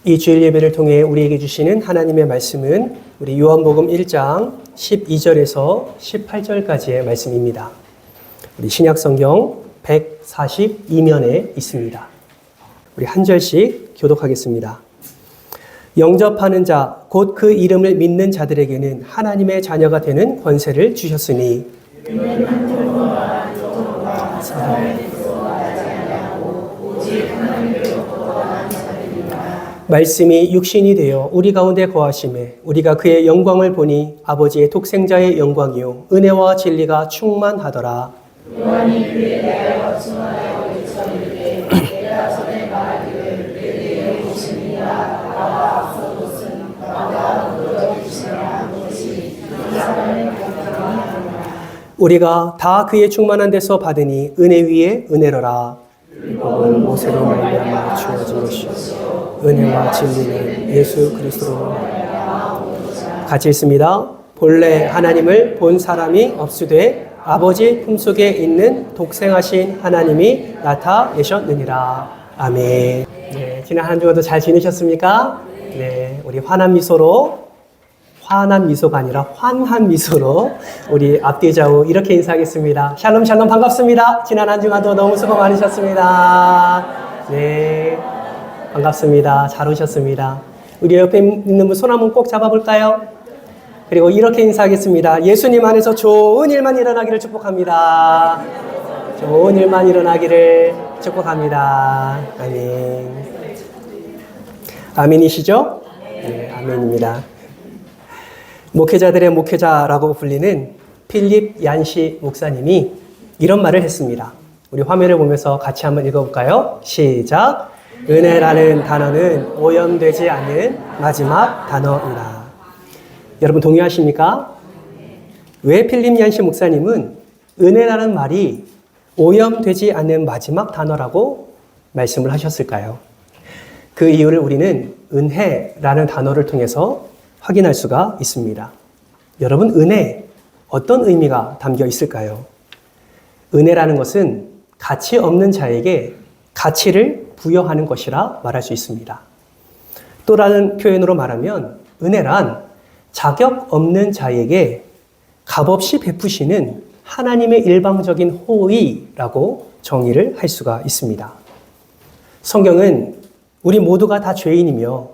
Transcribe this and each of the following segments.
이 주일 예배를 통해 우리에게 주시는 하나님의 말씀은 우리 요한복음 1장 12절에서 18절까지의 말씀입니다. 우리 신약성경 142면에 있습니다. 우리 한 절씩 교독하겠습니다. 영접하는 자, 곧 그 이름을 믿는 자들에게는 하나님의 자녀가 되는 권세를 주셨으니 말씀이 육신이 되어 우리 가운데 거하심에 우리가 그의 영광을 보니 아버지의 독생자의 영광이요 은혜와 진리가 충만하더라. 요한이 그에 대하여 증언하여 외쳐이르되 내가 전에 말하기를 내게 오심이라 나와 앞서것은 나보다 먼저 주시라 것이 이 사람의 공평이 하노라. 우리가 다 그의 충만한 데서 받으니 은혜 위에 은혜로라. 율법은 모세로 말미암아 주어진 것이요 은혜와 진리는 예수 그리스도로 같이 읽습니다. 본래 하나님을 본 사람이 없으되 아버지 품속에 있는 독생하신 하나님이 나타내셨느니라. 아멘. 네, 지난 한 주간도 잘 지내셨습니까? 네, 우리 환한 미소가 아니라 환한 미소로 우리 앞뒤 좌우 이렇게 인사하겠습니다. 샬롬 샬롬 반갑습니다. 지난 한 주간도 너무 수고 많으셨습니다. 네, 반갑습니다. 잘 오셨습니다. 우리 옆에 있는 분 손 한번 꼭 잡아볼까요? 그리고 이렇게 인사하겠습니다. 예수님 안에서 좋은 일만 일어나기를 축복합니다. 좋은 일만 일어나기를 축복합니다. 아멘. 아멘이시죠? 네, 아멘입니다. 목회자들의 목회자라고 불리는 필립 얀시 목사님이 이런 말을 했습니다. 우리 화면을 보면서 같이 한번 읽어볼까요? 시작! 은혜라는 단어는 오염되지 않는 마지막 단어이다. 여러분 동의하십니까? 왜 필립 얀시 목사님은 은혜라는 말이 오염되지 않는 마지막 단어라고 말씀을 하셨을까요? 그 이유를 우리는 은혜라는 단어를 통해서 확인할 수가 있습니다. 여러분, 은혜 어떤 의미가 담겨 있을까요? 은혜라는 것은 가치 없는 자에게 가치를 부여하는 것이라 말할 수 있습니다. 또 다른 표현으로 말하면 은혜란 자격 없는 자에게 값없이 베푸시는 하나님의 일방적인 호의라고 정의를 할 수가 있습니다. 성경은 우리 모두가 다 죄인이며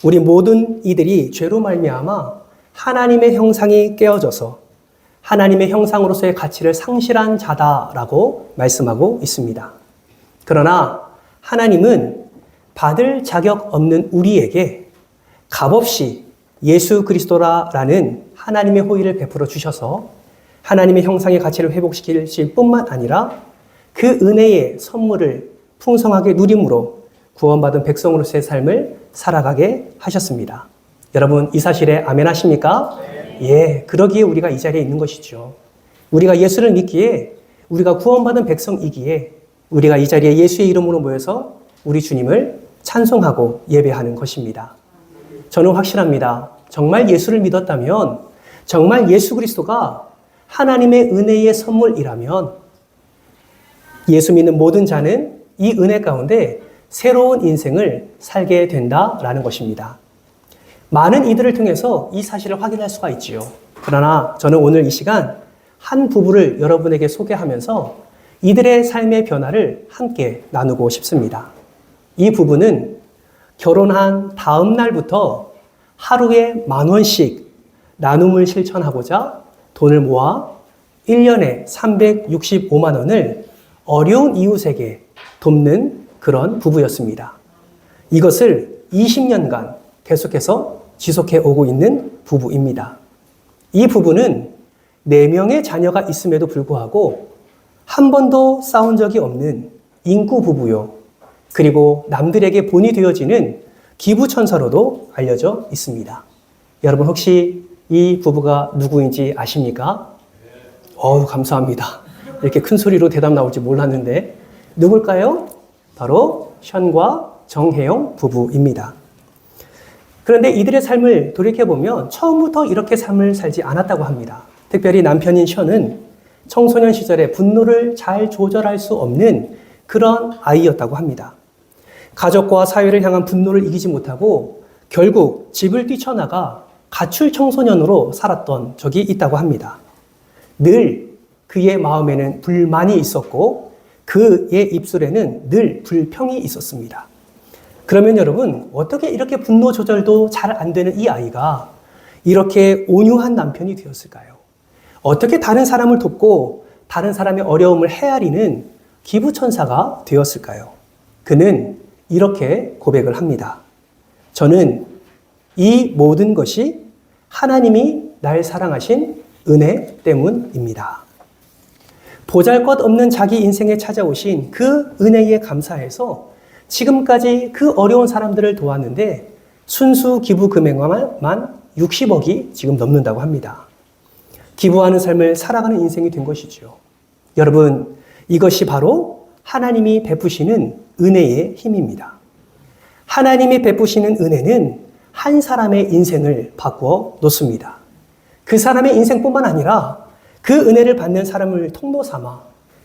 우리 모든 이들이 죄로 말미암아 하나님의 형상이 깨어져서 하나님의 형상으로서의 가치를 상실한 자다라고 말씀하고 있습니다. 그러나 하나님은 받을 자격 없는 우리에게 값없이 예수 그리스도라는 하나님의 호의를 베풀어 주셔서 하나님의 형상의 가치를 회복시키실 뿐만 아니라 그 은혜의 선물을 풍성하게 누림으로 구원받은 백성으로서의 삶을 살아가게 하셨습니다. 여러분 이 사실에 아멘 하십니까? 예, 그러기에 우리가 이 자리에 있는 것이죠. 우리가 예수를 믿기에 우리가 구원받은 백성이기에 우리가 이 자리에 예수의 이름으로 모여서 우리 주님을 찬송하고 예배하는 것입니다. 저는 확실합니다. 정말 예수를 믿었다면, 정말 예수 그리스도가 하나님의 은혜의 선물이라면 예수 믿는 모든 자는 이 은혜 가운데 새로운 인생을 살게 된다라는 것입니다. 많은 이들을 통해서 이 사실을 확인할 수가 있지요. 그러나 저는 오늘 이 시간 한 부부를 여러분에게 소개하면서 이들의 삶의 변화를 함께 나누고 싶습니다. 이 부부는 결혼한 다음 날부터 하루에 10,000원씩 나눔을 실천하고자 돈을 모아 1년에 365만 원을 어려운 이웃에게 돕는 그런 부부였습니다. 이것을 20년간 계속해서 지속해 오고 있는 부부입니다. 이 부부는 4명의 자녀가 있음에도 불구하고 한 번도 싸운 적이 없는 인구 부부요. 그리고 남들에게 본이 되어지는 기부천사로도 알려져 있습니다. 여러분 혹시 이 부부가 누구인지 아십니까? 감사합니다. 이렇게 큰 소리로 대답 나올지 몰랐는데 누굴까요? 바로 션과 정혜영 부부입니다. 그런데 이들의 삶을 돌이켜보면 처음부터 이렇게 삶을 살지 않았다고 합니다. 특별히 남편인 션은 청소년 시절에 분노를 잘 조절할 수 없는 그런 아이였다고 합니다. 가족과 사회를 향한 분노를 이기지 못하고 결국 집을 뛰쳐나가 가출 청소년으로 살았던 적이 있다고 합니다. 늘 그의 마음에는 불만이 있었고 그의 입술에는 늘 불평이 있었습니다. 그러면 여러분, 어떻게 이렇게 분노 조절도 잘 안 되는 이 아이가 이렇게 온유한 남편이 되었을까요? 어떻게 다른 사람을 돕고 다른 사람의 어려움을 헤아리는 기부천사가 되었을까요? 그는 이렇게 고백을 합니다. 저는 이 모든 것이 하나님이 날 사랑하신 은혜 때문입니다. 보잘것없는 자기 인생에 찾아오신 그 은혜에 감사해서 지금까지 그 어려운 사람들을 도왔는데 순수 기부 금액만 60억이 지금 넘는다고 합니다. 기부하는 삶을 살아가는 인생이 된 것이죠. 여러분, 이것이 바로 하나님이 베푸시는 은혜의 힘입니다. 하나님이 베푸시는 은혜는 한 사람의 인생을 바꾸어 놓습니다. 그 사람의 인생뿐만 아니라 그 은혜를 받는 사람을 통로 삼아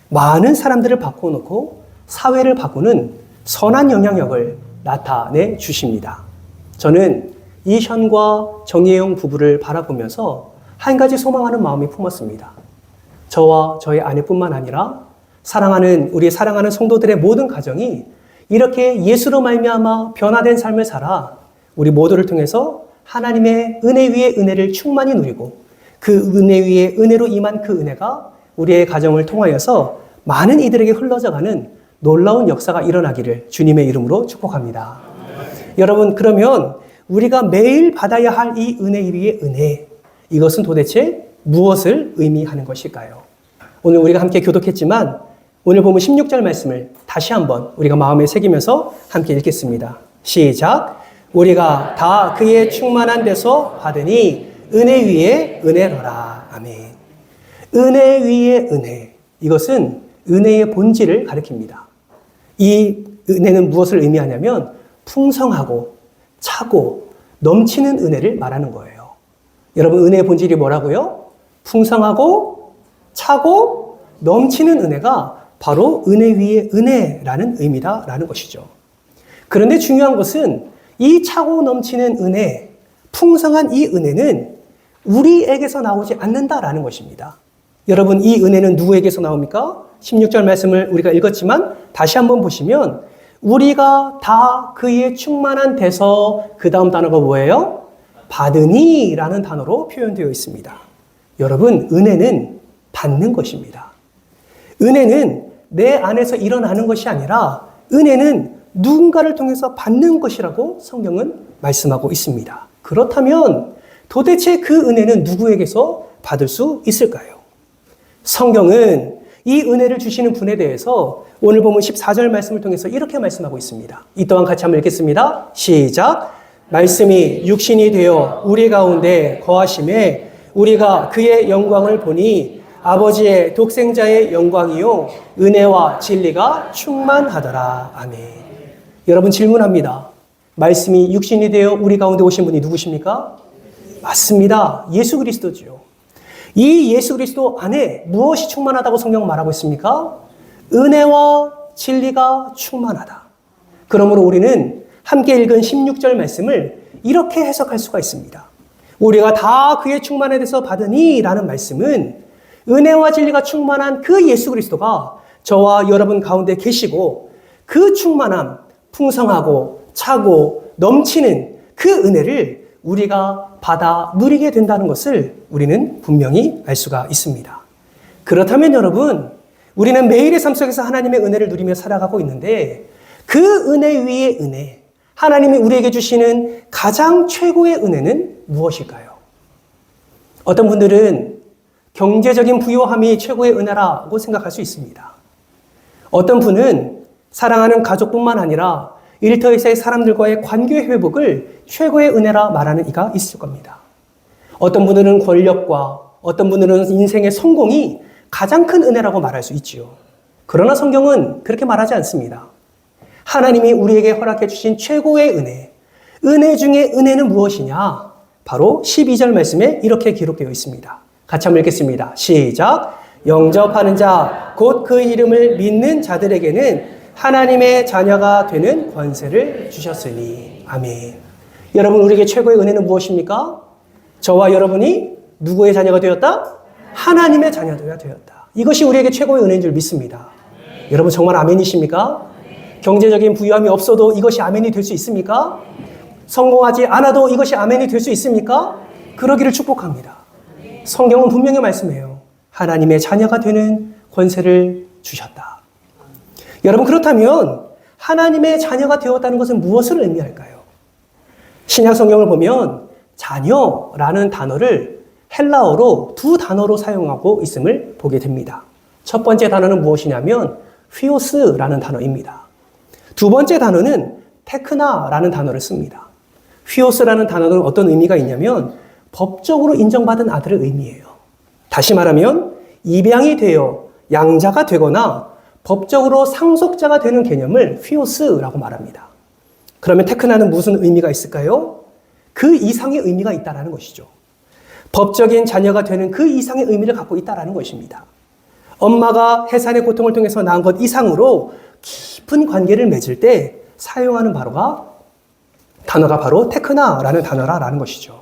많은 사람들을 바꿔놓고 사회를 바꾸는 선한 영향력을 나타내 주십니다. 저는 이현과 정혜영 부부를 바라보면서 한 가지 소망하는 마음이 품었습니다. 저와 저희 아내뿐만 아니라 우리 사랑하는 성도들의 모든 가정이 이렇게 예수로 말미암아 변화된 삶을 살아 우리 모두를 통해서 하나님의 은혜 위에 은혜를 충만히 누리고 그 은혜 위에 은혜로 임한 그 은혜가 우리의 가정을 통하여서 많은 이들에게 흘러져가는 놀라운 역사가 일어나기를 주님의 이름으로 축복합니다. 여러분, 그러면 우리가 매일 받아야 할 이 은혜 위의 은혜, 이것은 도대체 무엇을 의미하는 것일까요? 오늘 우리가 함께 교독했지만 오늘 보면 16절 말씀을 다시 한번 우리가 마음에 새기면서 함께 읽겠습니다. 시작! 우리가 다 그의 충만한 데서 받으니 은혜 위에 은혜로라. 아멘. 은혜 위에 은혜. 이것은 은혜의 본질을 가리킵니다. 이 은혜는 무엇을 의미하냐면 풍성하고 차고 넘치는 은혜를 말하는 거예요. 여러분, 은혜의 본질이 뭐라고요? 풍성하고 차고 넘치는 은혜가 바로 은혜 위에 은혜라는 의미다라는 것이죠. 그런데 중요한 것은 이 차고 넘치는 은혜, 풍성한 이 은혜는 우리에게서 나오지 않는다라는 것입니다. 여러분, 이 은혜는 누구에게서 나옵니까? 16절 말씀을 우리가 읽었지만 다시 한번 보시면 우리가 다 그의 충만한 데서 그 다음 단어가 뭐예요? 받으니 라는 단어로 표현되어 있습니다. 여러분, 은혜는 받는 것입니다. 은혜는 내 안에서 일어나는 것이 아니라 은혜는 누군가를 통해서 받는 것이라고 성경은 말씀하고 있습니다. 그렇다면 도대체 그 은혜는 누구에게서 받을 수 있을까요? 성경은 이 은혜를 주시는 분에 대해서 오늘 보면 14절 말씀을 통해서 이렇게 말씀하고 있습니다. 이 또한 같이 한번 읽겠습니다. 시작! 말씀이 육신이 되어 우리 가운데 거하심에 우리가 그의 영광을 보니 아버지의 독생자의 영광이요 은혜와 진리가 충만하더라. 아멘. 여러분, 질문합니다. 말씀이 육신이 되어 우리 가운데 오신 분이 누구십니까? 맞습니다. 예수 그리스도죠. 이 예수 그리스도 안에 무엇이 충만하다고 성경은 말하고 있습니까? 은혜와 진리가 충만하다. 그러므로 우리는 함께 읽은 16절 말씀을 이렇게 해석할 수가 있습니다. 우리가 다 그의 충만에 대해서 받으니 라는 말씀은 은혜와 진리가 충만한 그 예수 그리스도가 저와 여러분 가운데 계시고 그 충만함, 풍성하고 차고 넘치는 그 은혜를 우리가 받아 누리게 된다는 것을 우리는 분명히 알 수가 있습니다. 그렇다면 여러분, 우리는 매일의 삶 속에서 하나님의 은혜를 누리며 살아가고 있는데 그 은혜 위의 은혜, 하나님이 우리에게 주시는 가장 최고의 은혜는 무엇일까요? 어떤 분들은 경제적인 부유함이 최고의 은혜라고 생각할 수 있습니다. 어떤 분은 사랑하는 가족뿐만 아니라 일터에서의 사람들과의 관계 회복을 최고의 은혜라 말하는 이가 있을 겁니다. 어떤 분들은 권력과 어떤 분들은 인생의 성공이 가장 큰 은혜라고 말할 수 있지요. 그러나 성경은 그렇게 말하지 않습니다. 하나님이 우리에게 허락해 주신 최고의 은혜 중에 은혜는 무엇이냐? 바로 12절 말씀에 이렇게 기록되어 있습니다. 같이 한번 읽겠습니다. 시작! 영접하는 자, 곧 그 이름을 믿는 자들에게는 하나님의 자녀가 되는 권세를 주셨으니. 아멘. 여러분, 우리에게 최고의 은혜는 무엇입니까? 저와 여러분이 누구의 자녀가 되었다? 하나님의 자녀가 되었다. 이것이 우리에게 최고의 은혜인 줄 믿습니다. 여러분 정말 아멘이십니까? 경제적인 부유함이 없어도 이것이 아멘이 될 수 있습니까? 성공하지 않아도 이것이 아멘이 될 수 있습니까? 그러기를 축복합니다. 성경은 분명히 말씀해요. 하나님의 자녀가 되는 권세를 주셨다. 여러분 그렇다면 하나님의 자녀가 되었다는 것은 무엇을 의미할까요? 신약 성경을 보면 자녀라는 단어를 헬라어로 두 단어로 사용하고 있음을 보게 됩니다. 첫 번째 단어는 무엇이냐면 휘오스라는 단어입니다. 두 번째 단어는 테크나라는 단어를 씁니다. 휘오스라는 단어는 어떤 의미가 있냐면 법적으로 인정받은 아들을 의미해요. 다시 말하면 입양이 되어 양자가 되거나 법적으로 상속자가 되는 개념을 휘오스라고 말합니다. 그러면 테크나는 무슨 의미가 있을까요? 그 이상의 의미가 있다는 것이죠. 법적인 자녀가 되는 그 이상의 의미를 갖고 있다는 것입니다. 엄마가 해산의 고통을 통해서 낳은 것 이상으로 깊은 관계를 맺을 때 사용하는 단어가 바로 테크나라는 단어라는 것이죠.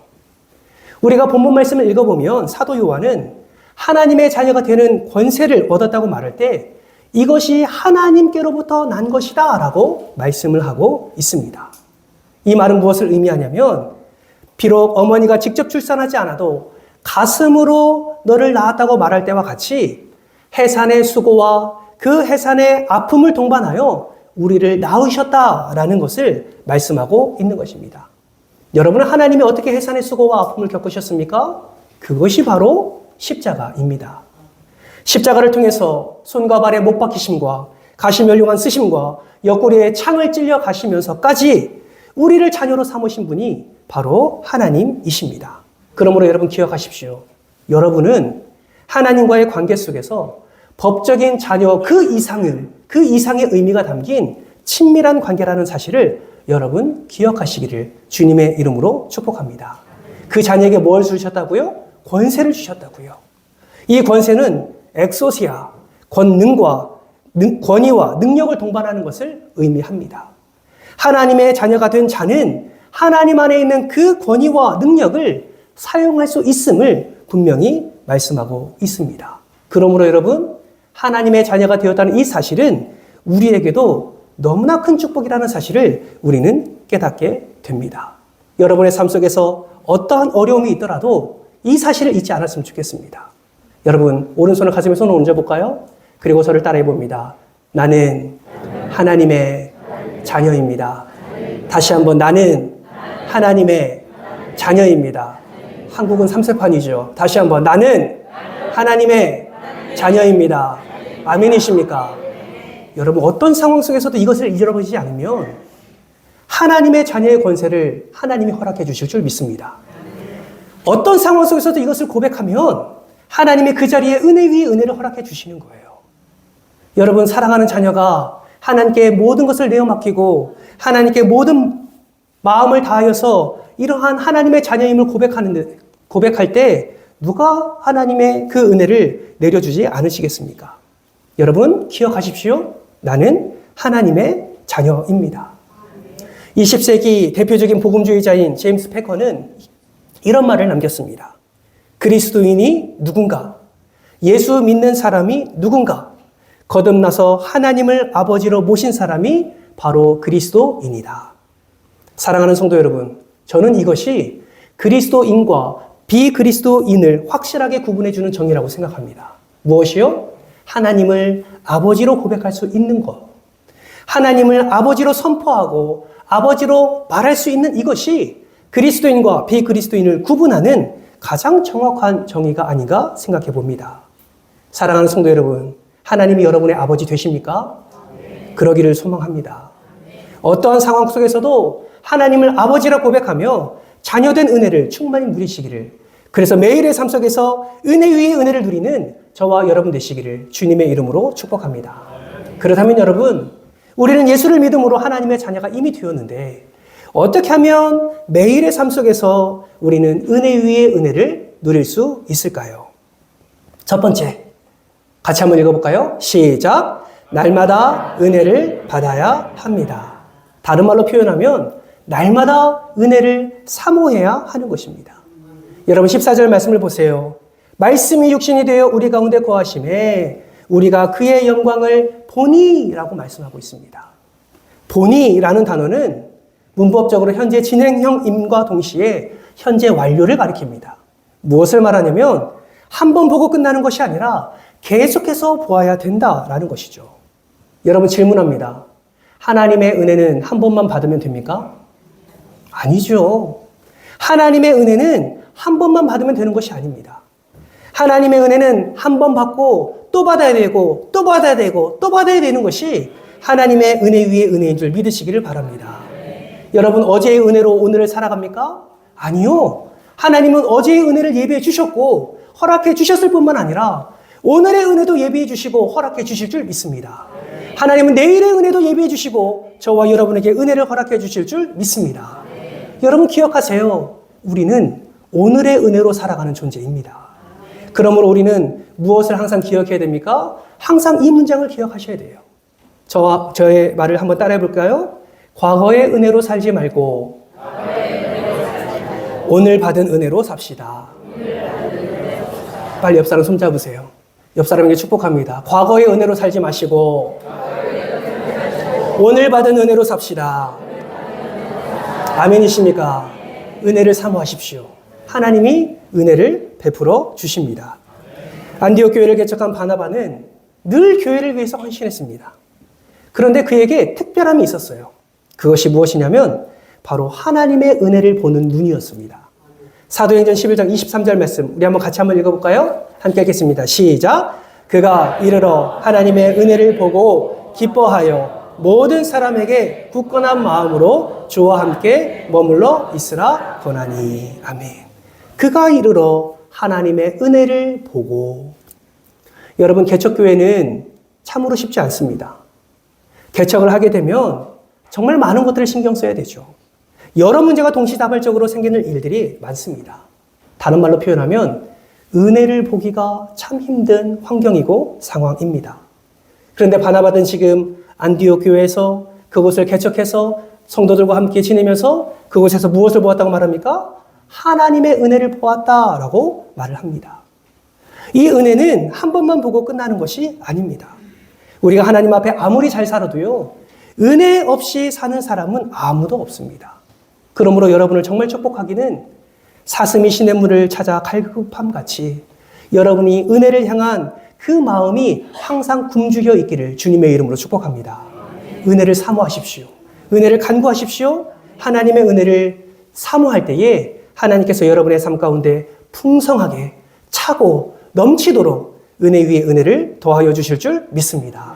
우리가 본문 말씀을 읽어보면 사도 요한은 하나님의 자녀가 되는 권세를 얻었다고 말할 때 이것이 하나님께로부터 난 것이다 라고 말씀을 하고 있습니다. 이 말은 무엇을 의미하냐면 비록 어머니가 직접 출산하지 않아도 가슴으로 너를 낳았다고 말할 때와 같이 해산의 수고와 그 해산의 아픔을 동반하여 우리를 낳으셨다라는 것을 말씀하고 있는 것입니다. 여러분은 하나님이 어떻게 해산의 수고와 아픔을 겪으셨습니까? 그것이 바로 십자가입니다. 십자가를 통해서 손과 발에 못 박히심과 가시면류관 쓰심과 옆구리에 창을 찔려 가시면서까지 우리를 자녀로 삼으신 분이 바로 하나님이십니다. 그러므로 여러분 기억하십시오. 여러분은 하나님과의 관계 속에서 법적인 자녀 그 이상의 의미가 담긴 친밀한 관계라는 사실을 여러분 기억하시기를 주님의 이름으로 축복합니다. 그 자녀에게 뭘 주셨다고요? 권세를 주셨다고요. 이 권세는 엑소시아, 권위와 능력을 동반하는 것을 의미합니다. 하나님의 자녀가 된 자는 하나님 안에 있는 그 권위와 능력을 사용할 수 있음을 분명히 말씀하고 있습니다. 그러므로 여러분, 하나님의 자녀가 되었다는 이 사실은 우리에게도 너무나 큰 축복이라는 사실을 우리는 깨닫게 됩니다. 여러분의 삶 속에서 어떠한 어려움이 있더라도 이 사실을 잊지 않았으면 좋겠습니다. 여러분, 오른손을 가슴에 손을 얹어볼까요? 그리고 저를 따라해 봅니다. 나는 하나님의 자녀입니다. 다시 한번 나는 하나님의 자녀입니다. 한국은 3세판이죠. 다시 한번 나는 하나님의 자녀입니다. 아멘이십니까? 여러분 어떤 상황 속에서도 이것을 잃어버리지 않으면 하나님의 자녀의 권세를 하나님이 허락해 주실 줄 믿습니다. 어떤 상황 속에서도 이것을 고백하면 하나님이 그 자리에 은혜 위에 은혜를 허락해 주시는 거예요. 여러분 사랑하는 자녀가 하나님께 모든 것을 내어 맡기고 하나님께 모든 마음을 다하여서 이러한 하나님의 자녀임을 고백할 때 누가 하나님의 그 은혜를 내려주지 않으시겠습니까? 여러분 기억하십시오. 나는 하나님의 자녀입니다. 20세기 대표적인 복음주의자인 제임스 패커는 이런 말을 남겼습니다. 그리스도인이 누군가? 예수 믿는 사람이 누군가? 거듭나서 하나님을 아버지로 모신 사람이 바로 그리스도인이다. 사랑하는 성도 여러분, 저는 이것이 그리스도인과 비그리스도인을 확실하게 구분해주는 정의라고 생각합니다. 무엇이요? 하나님을 아버지로 고백할 수 있는 것. 하나님을 아버지로 선포하고 아버지로 말할 수 있는 이것이 그리스도인과 비그리스도인을 구분하는 가장 정확한 정의가 아닌가 생각해 봅니다. 사랑하는 성도 여러분, 하나님이 여러분의 아버지 되십니까? 그러기를 소망합니다. 어떠한 상황 속에서도 하나님을 아버지라 고백하며 자녀된 은혜를 충만히 누리시기를, 그래서 매일의 삶 속에서 은혜 위에 은혜를 누리는 저와 여러분 되시기를 주님의 이름으로 축복합니다. 그렇다면 여러분, 우리는 예수를 믿음으로 하나님의 자녀가 이미 되었는데 어떻게 하면 매일의 삶 속에서 우리는 은혜 위에 은혜를 누릴 수 있을까요? 첫 번째, 같이 한번 읽어볼까요? 시작. 날마다 은혜를 받아야 합니다. 다른 말로 표현하면 날마다 은혜를 사모해야 하는 것입니다. 여러분 14절 말씀을 보세요. 말씀이 육신이 되어 우리 가운데 거하심에 우리가 그의 영광을 보니라고 말씀하고 있습니다. 보니라는 단어는 문법적으로 현재 진행형임과 동시에 현재 완료를 가리킵니다. 무엇을 말하냐면 한 번 보고 끝나는 것이 아니라 계속해서 보아야 된다라는 것이죠. 여러분 질문합니다. 하나님의 은혜는 한 번만 받으면 됩니까? 아니죠. 하나님의 은혜는 한 번만 받으면 되는 것이 아닙니다. 하나님의 은혜는 한 번 받고 또 받아야 되고 또 받아야 되고 또 받아야 되는 것이 하나님의 은혜 위에 은혜인 줄 믿으시기를 바랍니다. 여러분 어제의 은혜로 오늘을 살아갑니까? 아니요. 하나님은 어제의 은혜를 예비해 주셨고 허락해 주셨을 뿐만 아니라 오늘의 은혜도 예비해 주시고 허락해 주실 줄 믿습니다. 하나님은 내일의 은혜도 예비해 주시고 저와 여러분에게 은혜를 허락해 주실 줄 믿습니다. 여러분 기억하세요. 우리는 오늘의 은혜로 살아가는 존재입니다. 그러므로 우리는 무엇을 항상 기억해야 됩니까? 항상 이 문장을 기억하셔야 돼요. 저의 말을 한번 따라해 볼까요? 과거의 은혜로 살지 말고 오늘 받은 은혜로 삽시다. 빨리 옆 사람 손잡으세요. 옆 사람에게 축복합니다. 과거의 은혜로 살지 마시고 오늘 받은 은혜로 삽시다. 아멘이십니까? 은혜를 사모하십시오. 하나님이 은혜를 베풀어 주십니다. 안디옥 교회를 개척한 바나바는 늘 교회를 위해서 헌신했습니다. 그런데 그에게 특별함이 있었어요. 그것이 무엇이냐면 바로 하나님의 은혜를 보는 눈이었습니다. 사도행전 11장 23절 말씀 우리 같이 한번 읽어볼까요? 함께 읽겠습니다. 시작! 그가 이르러 하나님의 은혜를 보고 기뻐하여 모든 사람에게 굳건한 마음으로 주와 함께 머물러 있으라 권하니. 아멘. 그가 이르러 하나님의 은혜를 보고. 여러분 개척교회는 참으로 쉽지 않습니다. 개척을 하게 되면 정말 많은 것들을 신경 써야 되죠. 여러 문제가 동시다발적으로 생기는 일들이 많습니다. 다른 말로 표현하면 은혜를 보기가 참 힘든 환경이고 상황입니다. 그런데 바나바는 지금 안디옥 교회에서 그곳을 개척해서 성도들과 함께 지내면서 그곳에서 무엇을 보았다고 말합니까? 하나님의 은혜를 보았다라고 말을 합니다. 이 은혜는 한 번만 보고 끝나는 것이 아닙니다. 우리가 하나님 앞에 아무리 잘 살아도요, 은혜 없이 사는 사람은 아무도 없습니다. 그러므로 여러분을 정말 축복하기는 사슴이 시냇물을 찾아 갈급함 같이 여러분이 은혜를 향한 그 마음이 항상 굶주려 있기를 주님의 이름으로 축복합니다. 은혜를 사모하십시오. 은혜를 간구하십시오. 하나님의 은혜를 사모할 때에 하나님께서 여러분의 삶 가운데 풍성하게 차고 넘치도록 은혜 위에 은혜를 더하여 주실 줄 믿습니다.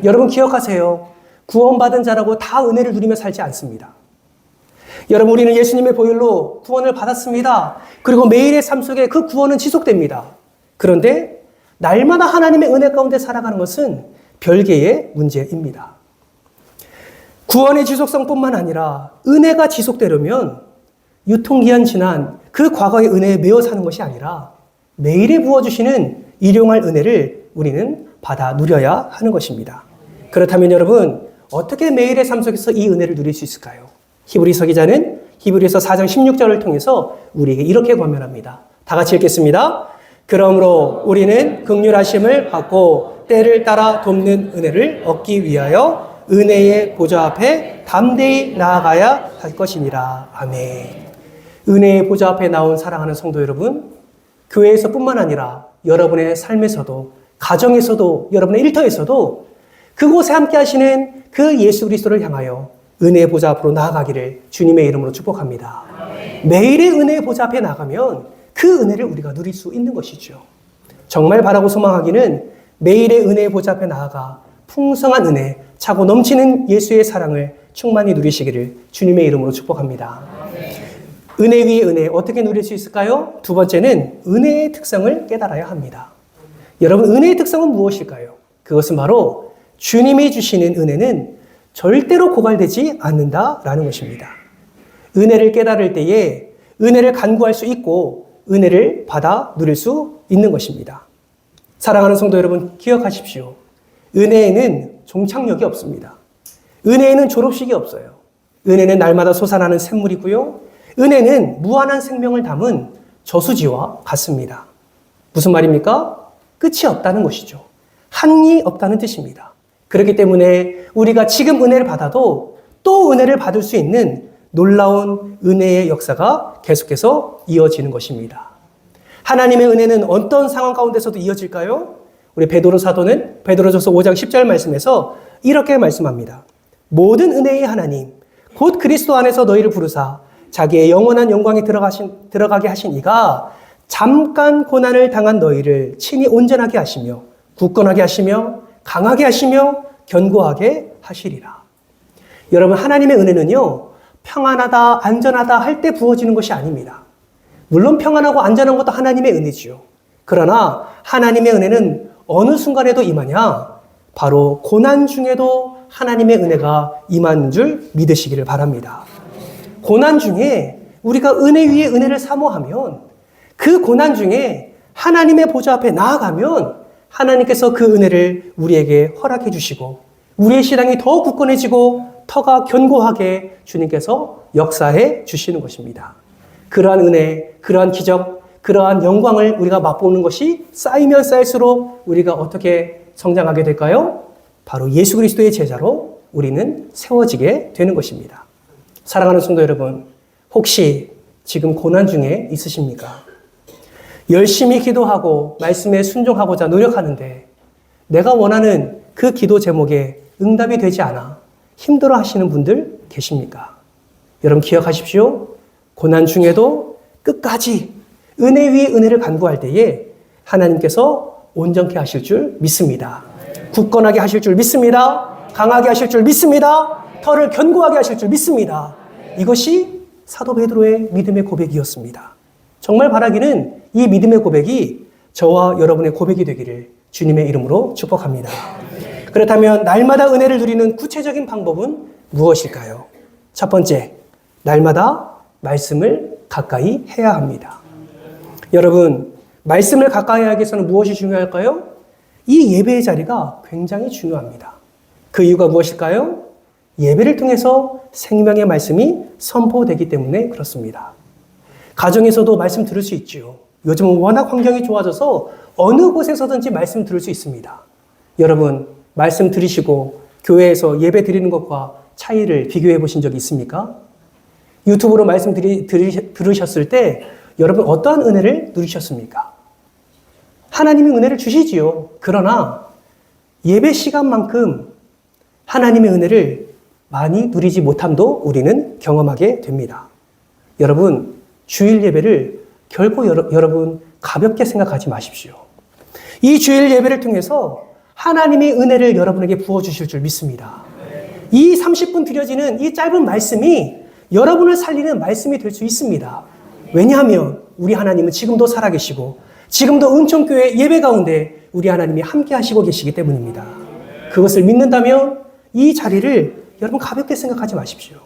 여러분 기억하세요. 구원받은 자라고 다 은혜를 누리며 살지 않습니다. 여러분 우리는 예수님의 보혈로 구원을 받았습니다. 그리고 매일의 삶 속에 그 구원은 지속됩니다. 그런데 날마다 하나님의 은혜 가운데 살아가는 것은 별개의 문제입니다. 구원의 지속성뿐만 아니라 은혜가 지속되려면 유통기한 지난 그 과거의 은혜에 매여 사는 것이 아니라 매일에 부어주시는 일용할 은혜를 우리는 받아 누려야 하는 것입니다. 그렇다면 여러분 어떻게 매일의 삶 속에서 이 은혜를 누릴 수 있을까요? 히브리서 기자는 히브리서 4장 16절을 통해서 우리에게 이렇게 권면합니다. 다 같이 읽겠습니다. 그러므로 우리는 긍휼하심을 받고 때를 따라 돕는 은혜를 얻기 위하여 은혜의 보좌 앞에 담대히 나아가야 할 것이니라. 아멘. 은혜의 보좌 앞에 나온 사랑하는 성도 여러분, 교회에서뿐만 아니라 여러분의 삶에서도, 가정에서도, 여러분의 일터에서도 그곳에 함께 하시는 그 예수 그리스도를 향하여 은혜의 보좌 앞으로 나아가기를 주님의 이름으로 축복합니다. 매일의 은혜의 보좌 앞에 나가면 그 은혜를 우리가 누릴 수 있는 것이죠. 정말 바라고 소망하기는 매일의 은혜의 보좌 앞에 나아가 풍성한 은혜, 차고 넘치는 예수의 사랑을 충만히 누리시기를 주님의 이름으로 축복합니다. 은혜 위에 은혜 어떻게 누릴 수 있을까요? 두 번째는 은혜의 특성을 깨달아야 합니다. 여러분 은혜의 특성은 무엇일까요? 그것은 바로 주님이 주시는 은혜는 절대로 고갈되지 않는다라는 것입니다. 은혜를 깨달을 때에 은혜를 간구할 수 있고 은혜를 받아 누릴 수 있는 것입니다. 사랑하는 성도 여러분 기억하십시오. 은혜에는 종착역이 없습니다. 은혜에는 졸업식이 없어요. 은혜는 날마다 솟아나는 샘물이고요. 은혜는 무한한 생명을 담은 저수지와 같습니다. 무슨 말입니까? 끝이 없다는 것이죠. 한이 없다는 뜻입니다. 그렇기 때문에 우리가 지금 은혜를 받아도 또 은혜를 받을 수 있는 놀라운 은혜의 역사가 계속해서 이어지는 것입니다. 하나님의 은혜는 어떤 상황 가운데서도 이어질까요? 우리 베드로 사도는 베드로전서 5장 10절 말씀에서 이렇게 말씀합니다. 모든 은혜의 하나님 곧 그리스도 안에서 너희를 부르사 자기의 영원한 영광에 들어가게 하신 이가 잠깐 고난을 당한 너희를 친히 온전하게 하시며 굳건하게 하시며 강하게 하시며 견고하게 하시리라. 여러분, 하나님의 은혜는요, 평안하다, 안전하다 할 때 부어지는 것이 아닙니다. 물론 평안하고 안전한 것도 하나님의 은혜지요. 그러나 하나님의 은혜는 어느 순간에도 임하냐? 바로 고난 중에도 하나님의 은혜가 임하는 줄 믿으시기를 바랍니다. 고난 중에 우리가 은혜 위에 은혜를 사모하면 그 고난 중에 하나님의 보좌 앞에 나아가면 하나님께서 그 은혜를 우리에게 허락해 주시고 우리의 신앙이 더 굳건해지고 터가 견고하게 주님께서 역사해 주시는 것입니다. 그러한 은혜, 그러한 기적, 그러한 영광을 우리가 맛보는 것이 쌓이면 쌓일수록 우리가 어떻게 성장하게 될까요? 바로 예수 그리스도의 제자로 우리는 세워지게 되는 것입니다. 사랑하는 성도 여러분, 혹시 지금 고난 중에 있으십니까? 열심히 기도하고 말씀에 순종하고자 노력하는데 내가 원하는 그 기도 제목에 응답이 되지 않아 힘들어 하시는 분들 계십니까? 여러분 기억하십시오. 고난 중에도 끝까지 은혜 위에 은혜를 간구할 때에 하나님께서 온전케 하실 줄 믿습니다. 굳건하게 하실 줄 믿습니다. 강하게 하실 줄 믿습니다. 터를 견고하게 하실 줄 믿습니다. 이것이 사도 베드로의 믿음의 고백이었습니다. 정말 바라기는 이 믿음의 고백이 저와 여러분의 고백이 되기를 주님의 이름으로 축복합니다. 그렇다면 날마다 은혜를 누리는 구체적인 방법은 무엇일까요? 첫 번째, 날마다 말씀을 가까이 해야 합니다. 여러분, 말씀을 가까이 하기 위해서는 무엇이 중요할까요? 이 예배의 자리가 굉장히 중요합니다. 그 이유가 무엇일까요? 예배를 통해서 생명의 말씀이 선포되기 때문에 그렇습니다. 가정에서도 말씀 들을 수 있지요. 요즘은 워낙 환경이 좋아져서 어느 곳에서든지 말씀 들을 수 있습니다. 여러분, 말씀 들으시고 교회에서 예배 드리는 것과 차이를 비교해 보신 적이 있습니까? 유튜브로 말씀 들으셨을 때 여러분 어떠한 은혜를 누리셨습니까? 하나님이 은혜를 주시지요. 그러나 예배 시간만큼 하나님의 은혜를 많이 누리지 못함도 우리는 경험하게 됩니다. 여러분, 주일 예배를 결코 여러분 가볍게 생각하지 마십시오. 이 주일 예배를 통해서 하나님의 은혜를 여러분에게 부어주실 줄 믿습니다. 이 30분 드려지는 이 짧은 말씀이 여러분을 살리는 말씀이 될 수 있습니다. 왜냐하면 우리 하나님은 지금도 살아계시고 지금도 은총교회 예배 가운데 우리 하나님이 함께 하시고 계시기 때문입니다. 그것을 믿는다면 이 자리를 여러분 가볍게 생각하지 마십시오.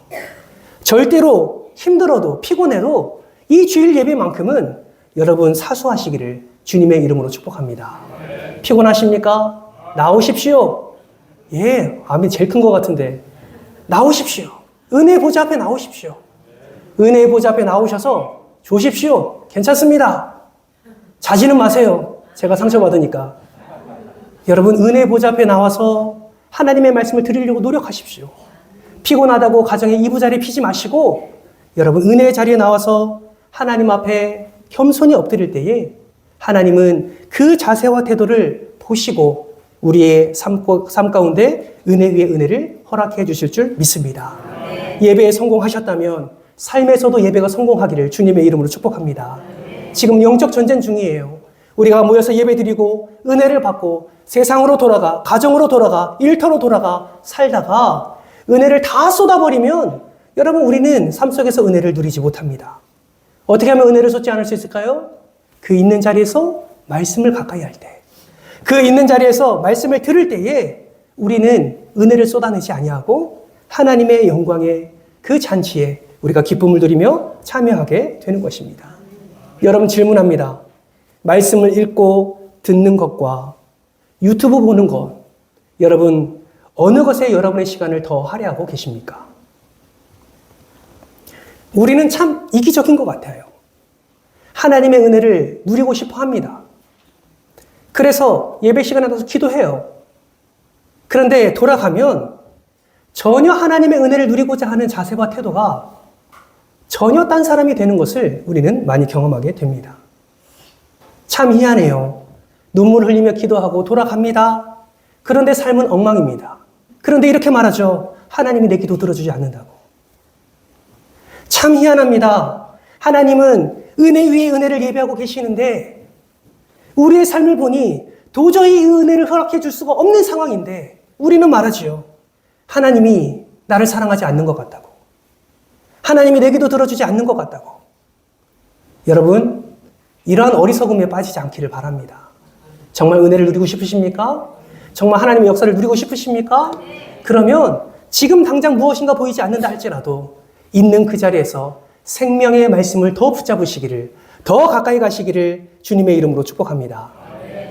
절대로 힘들어도 피곤해도 이 주일 예배만큼은 여러분 사수하시기를 주님의 이름으로 축복합니다. 피곤하십니까? 나오십시오. 예, 아멘 제일 큰 것 같은데. 나오십시오. 은혜 보좌 앞에 나오십시오. 은혜의 보좌 앞에 나오셔서 조십시오. 괜찮습니다. 자지는 마세요. 제가 상처받으니까. 여러분 은혜 보좌 앞에 나와서 하나님의 말씀을 드리려고 노력하십시오. 피곤하다고 가정에 이부자리 피지 마시고 여러분 은혜의 자리에 나와서 하나님 앞에 겸손히 엎드릴 때에 하나님은 그 자세와 태도를 보시고 우리의 삶 가운데 은혜 위에 은혜를 허락해 주실 줄 믿습니다. 예배에 성공하셨다면 삶에서도 예배가 성공하기를 주님의 이름으로 축복합니다. 지금 영적 전쟁 중이에요. 우리가 모여서 예배 드리고 은혜를 받고 세상으로 돌아가, 가정으로 돌아가, 일터로 돌아가 살다가 은혜를 다 쏟아버리면 여러분 우리는 삶 속에서 은혜를 누리지 못합니다. 어떻게 하면 은혜를 쏟지 않을 수 있을까요? 그 있는 자리에서 말씀을 가까이 할 때, 그 있는 자리에서 말씀을 들을 때에 우리는 은혜를 쏟아내지 아니하고 하나님의 영광의 그 잔치에 우리가 기쁨을 누리며 참여하게 되는 것입니다. 여러분 질문합니다. 말씀을 읽고 듣는 것과 유튜브 보는 것, 여러분, 어느 것에 여러분의 시간을 더 할애하고 계십니까? 우리는 참 이기적인 것 같아요. 하나님의 은혜를 누리고 싶어 합니다. 그래서 예배 시간에 가서 기도해요. 그런데 돌아가면 전혀 하나님의 은혜를 누리고자 하는 자세와 태도가 전혀 딴 사람이 되는 것을 우리는 많이 경험하게 됩니다. 참 희한해요. 눈물 흘리며 기도하고 돌아갑니다. 그런데 삶은 엉망입니다. 그런데 이렇게 말하죠. 하나님이 내 기도 들어주지 않는다고. 참 희한합니다. 하나님은 은혜 위에 은혜를 예배하고 계시는데 우리의 삶을 보니 도저히 이 은혜를 허락해 줄 수가 없는 상황인데 우리는 말하지요. 하나님이 나를 사랑하지 않는 것 같다고. 하나님이 내 기도 들어주지 않는 것 같다고. 여러분, 이러한 어리석음에 빠지지 않기를 바랍니다. 정말 은혜를 누리고 싶으십니까? 정말 하나님의 역사를 누리고 싶으십니까? 그러면 지금 당장 무엇인가 보이지 않는다 할지라도 있는 그 자리에서 생명의 말씀을 더 붙잡으시기를, 더 가까이 가시기를 주님의 이름으로 축복합니다.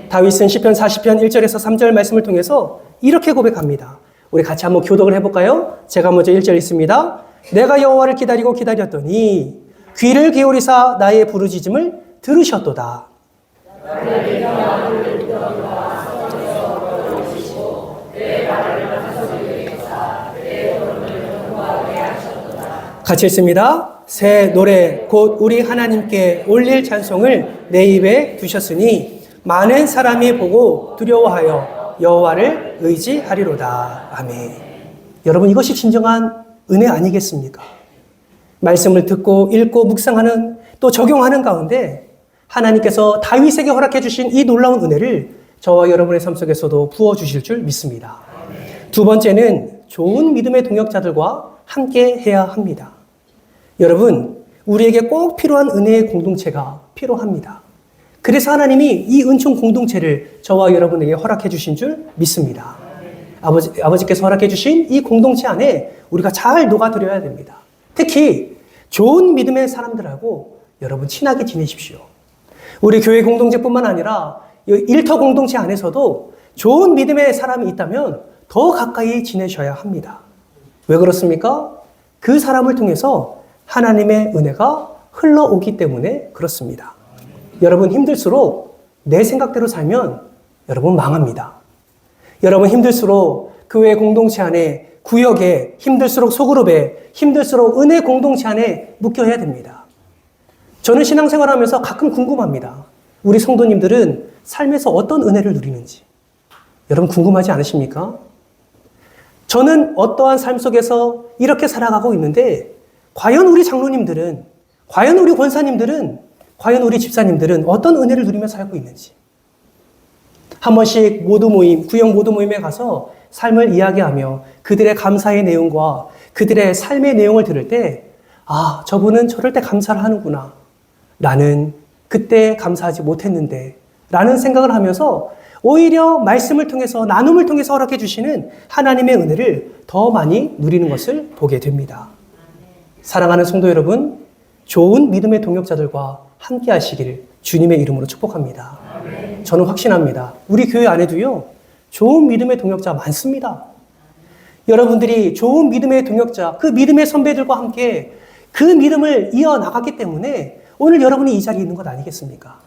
다윗은 시편 40편 1절에서 3절 말씀을 통해서 이렇게 고백합니다. 우리 같이 한번 교독을 해볼까요? 제가 먼저 1절 읽습니다. 내가 여호와를 기다리고 기다렸더니 귀를 기울이사 나의 부르짖음을 들으셨도다. 같이 읽습니다. 새 노래 곧 우리 하나님께 올릴 찬송을 내 입에 두셨으니 많은 사람이 보고 두려워하여 여호와를 의지하리로다. 아멘. 여러분, 이것이 진정한 은혜 아니겠습니까? 말씀을 듣고 읽고 묵상하는 또 적용하는 가운데 하나님께서 다윗에게 허락해 주신 이 놀라운 은혜를 저와 여러분의 삶 속에서도 부어주실 줄 믿습니다. 두 번째는 좋은 믿음의 동역자들과 함께 해야 합니다. 여러분, 우리에게 꼭 필요한 은혜의 공동체가 필요합니다. 그래서 하나님이 이 은총 공동체를 저와 여러분에게 허락해 주신 줄 믿습니다. 아버지께서 허락해 주신 이 공동체 안에 우리가 잘 녹아들어야 됩니다. 특히 좋은 믿음의 사람들하고 여러분 친하게 지내십시오. 우리 교회 공동체뿐만 아니라 일터 공동체 안에서도 좋은 믿음의 사람이 있다면 더 가까이 지내셔야 합니다. 왜 그렇습니까? 그 사람을 통해서 하나님의 은혜가 흘러오기 때문에 그렇습니다. 여러분, 힘들수록 내 생각대로 살면 여러분 망합니다. 여러분, 힘들수록 교회 공동체 안에, 구역에, 힘들수록 소그룹에, 힘들수록 은혜 공동체 안에 묶여야 됩니다. 저는 신앙생활하면서 가끔 궁금합니다. 우리 성도님들은 삶에서 어떤 은혜를 누리는지. 여러분 궁금하지 않으십니까? 저는 어떠한 삶 속에서 이렇게 살아가고 있는데 과연 우리 장로님들은, 과연 우리 권사님들은, 과연 우리 집사님들은 어떤 은혜를 누리며 살고 있는지. 한 번씩 모두 모임, 구역 모두 모임에 가서 삶을 이야기하며 그들의 감사의 내용과 그들의 삶의 내용을 들을 때, 아, 저분은 저럴 때 감사를 하는구나. 나는 그때 감사하지 못했는데 라는 생각을 하면서 오히려 말씀을 통해서, 나눔을 통해서 허락해 주시는 하나님의 은혜를 더 많이 누리는 것을 보게 됩니다. 사랑하는 성도 여러분, 좋은 믿음의 동역자들과 함께 하시기를 주님의 이름으로 축복합니다. 저는 확신합니다. 우리 교회 안에도요, 좋은 믿음의 동역자 많습니다. 여러분들이 좋은 믿음의 동역자, 그 믿음의 선배들과 함께 그 믿음을 이어나갔기 때문에 오늘 여러분이 이 자리에 있는 것 아니겠습니까?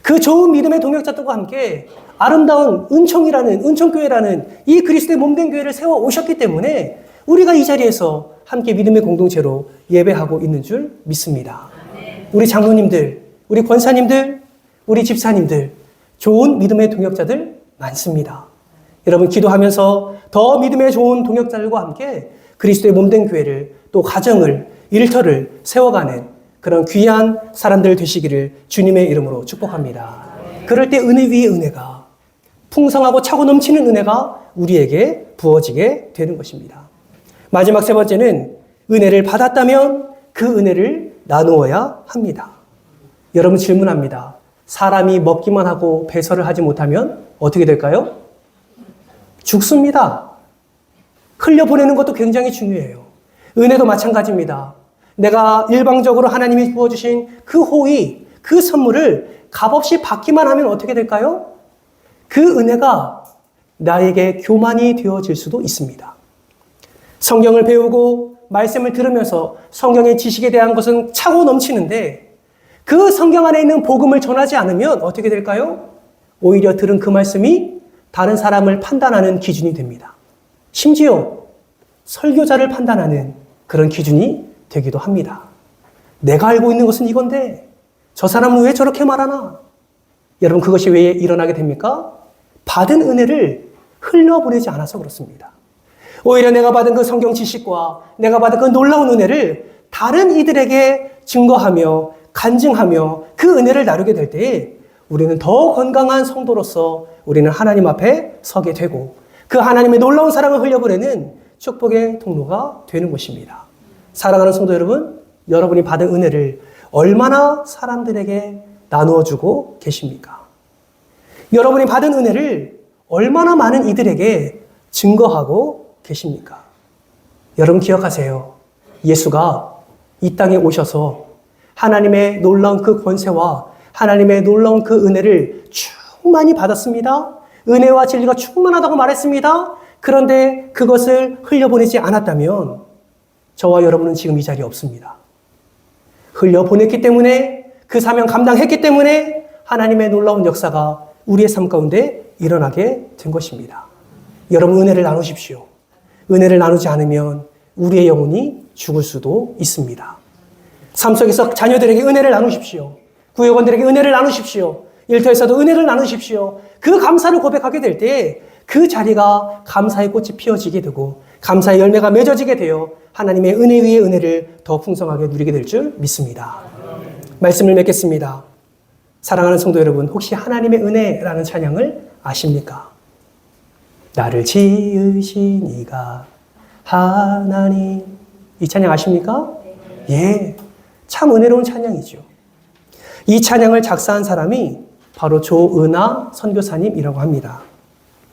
그 좋은 믿음의 동역자들과 함께 아름다운 은총교회라는 이 그리스도의 몸된 교회를 세워 오셨기 때문에 우리가 이 자리에서 함께 믿음의 공동체로 예배하고 있는 줄 믿습니다. 우리 장로님들, 우리 권사님들, 우리 집사님들, 좋은 믿음의 동역자들 많습니다. 여러분 기도하면서 더 믿음의 좋은 동역자들과 함께 그리스도의 몸된 교회를, 또 가정을, 일터를 세워가는 그런 귀한 사람들 되시기를 주님의 이름으로 축복합니다. 그럴 때 은혜 위에 은혜가, 풍성하고 차고 넘치는 은혜가 우리에게 부어지게 되는 것입니다. 마지막 세 번째는 은혜를 받았다면 그 은혜를 나누어야 합니다. 여러분 질문합니다. 사람이 먹기만 하고 배설을 하지 못하면 어떻게 될까요? 죽습니다. 흘려보내는 것도 굉장히 중요해요. 은혜도 마찬가지입니다. 내가 일방적으로 하나님이 부어주신 그 호의, 그 선물을 값없이 받기만 하면 어떻게 될까요? 그 은혜가 나에게 교만이 되어질 수도 있습니다. 성경을 배우고 말씀을 들으면서 성경의 지식에 대한 것은 차고 넘치는데 그 성경 안에 있는 복음을 전하지 않으면 어떻게 될까요? 오히려 들은 그 말씀이 다른 사람을 판단하는 기준이 됩니다. 심지어 설교자를 판단하는 그런 기준이 되기도 합니다. 내가 알고 있는 것은 이건데 저 사람은 왜 저렇게 말하나? 여러분, 그것이 왜 일어나게 됩니까? 받은 은혜를 흘려보내지 않아서 그렇습니다. 오히려 내가 받은 그 성경 지식과 내가 받은 그 놀라운 은혜를 다른 이들에게 증거하며 간증하며 그 은혜를 나누게 될 때에 우리는 더 건강한 성도로서 우리는 하나님 앞에 서게 되고 그 하나님의 놀라운 사랑을 흘려보내는 축복의 통로가 되는 것입니다. 사랑하는 성도 여러분, 여러분이 받은 은혜를 얼마나 사람들에게 나누어주고 계십니까? 여러분이 받은 은혜를 얼마나 많은 이들에게 증거하고 계십니까? 여러분 기억하세요. 예수가 이 땅에 오셔서 하나님의 놀라운 그 권세와 하나님의 놀라운 그 은혜를 충만히 받았습니다. 은혜와 진리가 충만하다고 말했습니다. 그런데 그것을 흘려보내지 않았다면 저와 여러분은 지금 이 자리에 없습니다. 흘려보냈기 때문에 그 사명 감당했기 때문에 하나님의 놀라운 역사가 우리의 삶 가운데 일어나게 된 것입니다. 여러분 은혜를 나누십시오. 은혜를 나누지 않으면 우리의 영혼이 죽을 수도 있습니다. 삶 속에서 자녀들에게 은혜를 나누십시오. 구역원들에게 은혜를 나누십시오. 일터에서도 은혜를 나누십시오. 그 감사를 고백하게 될 때 그 자리가 감사의 꽃이 피어지게 되고 감사의 열매가 맺어지게 되어 하나님의 은혜 위에 은혜를 더 풍성하게 누리게 될 줄 믿습니다. 말씀을 맺겠습니다. 사랑하는 성도 여러분, 혹시 하나님의 은혜라는 찬양을 아십니까? 나를 지으신 이가 하나님, 이 찬양 아십니까? 예, 참 은혜로운 찬양이죠. 이 찬양을 작사한 사람이 바로 조은하 선교사님이라고 합니다.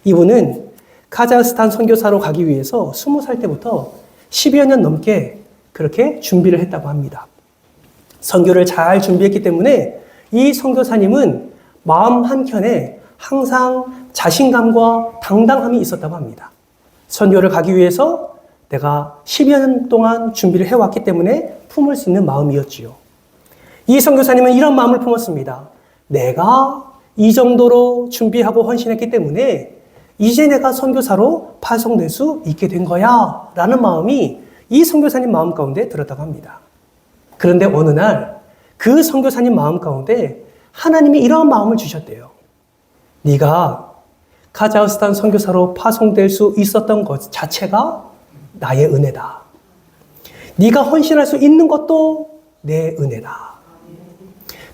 이분은 카자흐스탄 선교사로 가기 위해서 20살 때부터 10여 년 넘게 그렇게 준비를 했다고 합니다. 선교를 잘 준비했기 때문에 이 선교사님은 마음 한켠에 항상 자신감과 당당함이 있었다고 합니다. 선교를 가기 위해서 내가 10여 년 동안 준비를 해왔기 때문에 품을 수 있는 마음이었지요. 이 선교사님은 이런 마음을 품었습니다. 내가 이 정도로 준비하고 헌신했기 때문에 이제 내가 선교사로 파송될 수 있게 된 거야 라는 마음이 이 선교사님 마음 가운데 들었다고 합니다. 그런데 어느 날 그 선교사님 마음 가운데 하나님이 이런 마음을 주셨대요. 네가 카자흐스탄 선교사로 파송될 수 있었던 것 자체가 나의 은혜다. 네가 헌신할 수 있는 것도 내 은혜다.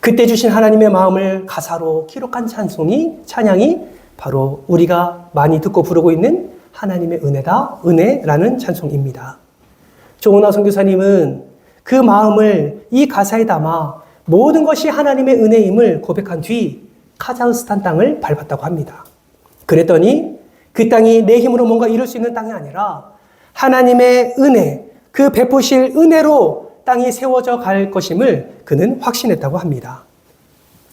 그때 주신 하나님의 마음을 가사로 기록한 찬양이 바로 우리가 많이 듣고 부르고 있는 하나님의 은혜다, 은혜라는 찬송입니다. 조은하 선교사님은 그 마음을 이 가사에 담아 모든 것이 하나님의 은혜임을 고백한 뒤 카자흐스탄 땅을 밟았다고 합니다. 그랬더니 그 땅이 내 힘으로 뭔가 이룰 수 있는 땅이 아니라 하나님의 은혜, 그 베푸실 은혜로 땅이 세워져 갈 것임을 그는 확신했다고 합니다.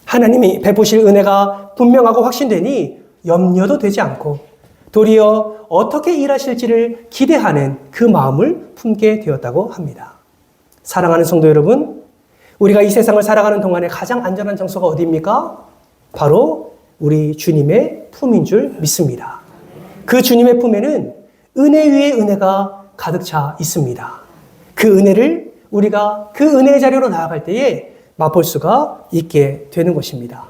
하나님이 베푸실 은혜가 분명하고 확신되니 염려도 되지 않고 도리어 어떻게 일하실지를 기대하는 그 마음을 품게 되었다고 합니다. 사랑하는 성도 여러분, 우리가 이 세상을 살아가는 동안에 가장 안전한 장소가 어디입니까? 바로 우리 주님의 품인 줄 믿습니다. 그 주님의 품에는 은혜 위에 은혜가 가득 차 있습니다. 그 은혜를 우리가 그 은혜의 자리로 나아갈 때에 맛볼 수가 있게 되는 것입니다.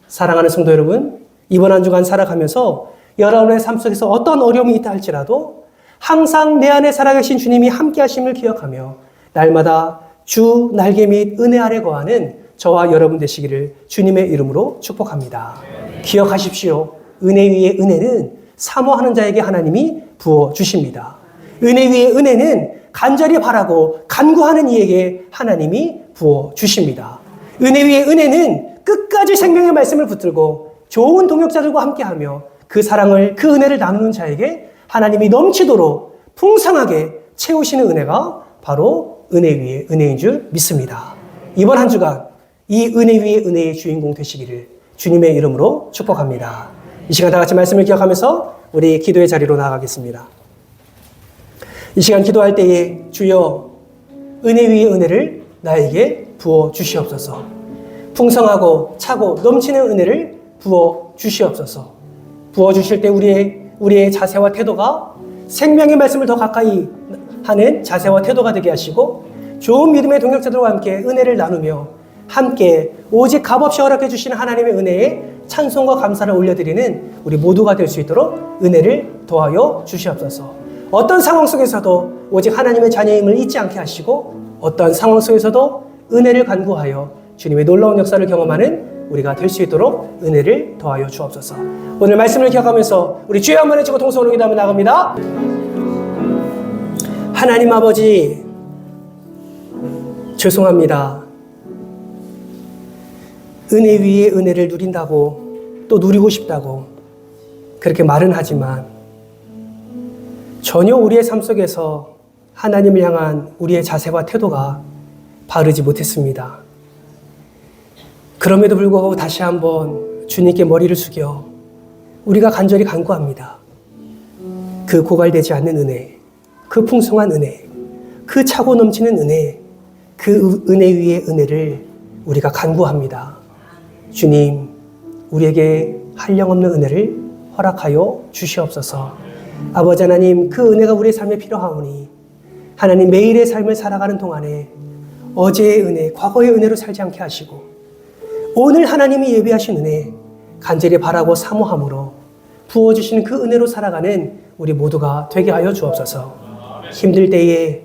사랑하는 성도 여러분, 이번 한 주간 살아가면서 여러분의 삶 속에서 어떤 어려움이 있다 할지라도 항상 내 안에 살아계신 주님이 함께 하심을 기억하며 날마다 주 날개 및 은혜 아래 거하는 저와 여러분 되시기를 주님의 이름으로 축복합니다. 기억하십시오. 은혜 위에 은혜는 사모하는 자에게 하나님이 부어주십니다. 은혜 위에 은혜는 간절히 바라고 간구하는 이에게 하나님이 부어주십니다. 은혜 위에 은혜는 끝까지 생명의 말씀을 붙들고 좋은 동역자들과 함께하며 그 사랑을, 그 은혜를 나누는 자에게 하나님이 넘치도록 풍성하게 채우시는 은혜가 바로 은혜 위에 은혜인 줄 믿습니다. 이번 한 주간 이 은혜 위에 은혜의 주인공 되시기를 주님의 이름으로 축복합니다. 이 시간 다 같이 말씀을 기억하면서 우리 기도의 자리로 나아가겠습니다. 이 시간 기도할 때에 주여 은혜 위에 은혜를 나에게 부어 주시옵소서. 풍성하고 차고 넘치는 은혜를 부어 주시옵소서. 부어 주실 때 우리의 자세와 태도가 생명의 말씀을 더 가까이 하는 자세와 태도가 되게 하시고 좋은 믿음의 동역자들과 함께 은혜를 나누며 함께 오직 값없이 허락해 주시는 하나님의 은혜에 찬송과 감사를 올려드리는 우리 모두가 될 수 있도록 은혜를 더하여 주시옵소서. 어떤 상황 속에서도 오직 하나님의 자녀임을 잊지 않게 하시고 어떤 상황 속에서도 은혜를 간구하여 주님의 놀라운 역사를 경험하는 우리가 될 수 있도록 은혜를 더하여 주옵소서. 오늘 말씀을 기억하면서 우리 주여 한번 해주고 동서로 기도하며 나갑니다. 하나님 아버지, 죄송합니다. 은혜 위에 은혜를 누린다고 또 누리고 싶다고 그렇게 말은 하지만 전혀 우리의 삶 속에서 하나님을 향한 우리의 자세와 태도가 바르지 못했습니다. 그럼에도 불구하고 다시 한번 주님께 머리를 숙여 우리가 간절히 간구합니다. 그 고갈되지 않는 은혜, 그 풍성한 은혜, 그 차고 넘치는 은혜, 그 은혜 위의 은혜를 우리가 간구합니다. 주님, 우리에게 한량없는 은혜를 허락하여 주시옵소서. 아버지 하나님, 그 은혜가 우리의 삶에 필요하오니 하나님 매일의 삶을 살아가는 동안에 어제의 은혜, 과거의 은혜로 살지 않게 하시고 오늘 하나님이 예비하신 은혜 간절히 바라고 사모함으로 부어주시는 그 은혜로 살아가는 우리 모두가 되게 하여 주옵소서. 힘들 때에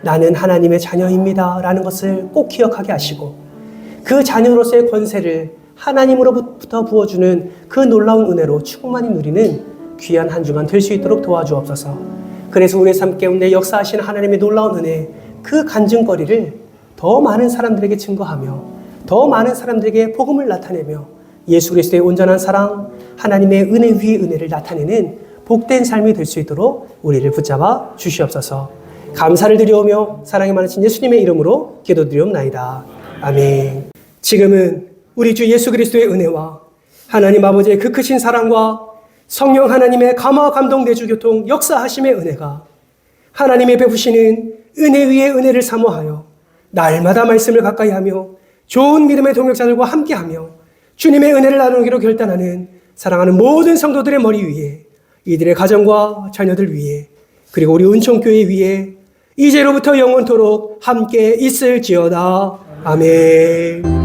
나는 하나님의 자녀입니다 라는 것을 꼭 기억하게 하시고 그 자녀로서의 권세를 하나님으로부터 부어주는 그 놀라운 은혜로 충만히 누리는 귀한 한 주간 될 수 있도록 도와주옵소서. 그래서 우리의 삶 가운데 역사하시는 하나님의 놀라운 은혜, 그 간증거리를 더 많은 사람들에게 증거하며 더 많은 사람들에게 복음을 나타내며 예수 그리스도의 온전한 사랑, 하나님의 은혜 위의 은혜를 나타내는 복된 삶이 될 수 있도록 우리를 붙잡아 주시옵소서. 감사를 드리오며 사랑이 많으신 예수님의 이름으로 기도드리옵나이다. 아멘. 지금은 우리 주 예수 그리스도의 은혜와 하나님 아버지의 그 크신 사랑과 성령 하나님의 감화 감동 내주 교통 역사하심의 은혜가 하나님의 베푸시는 은혜 위에 은혜를 사모하여 날마다 말씀을 가까이 하며 좋은 믿음의 동역자들과 함께하며 주님의 은혜를 나누기로 결단하는 사랑하는 모든 성도들의 머리 위에 이들의 가정과 자녀들 위에 그리고 우리 은총교회 위에 이제로부터 영원토록 함께 있을지어다. 아멘.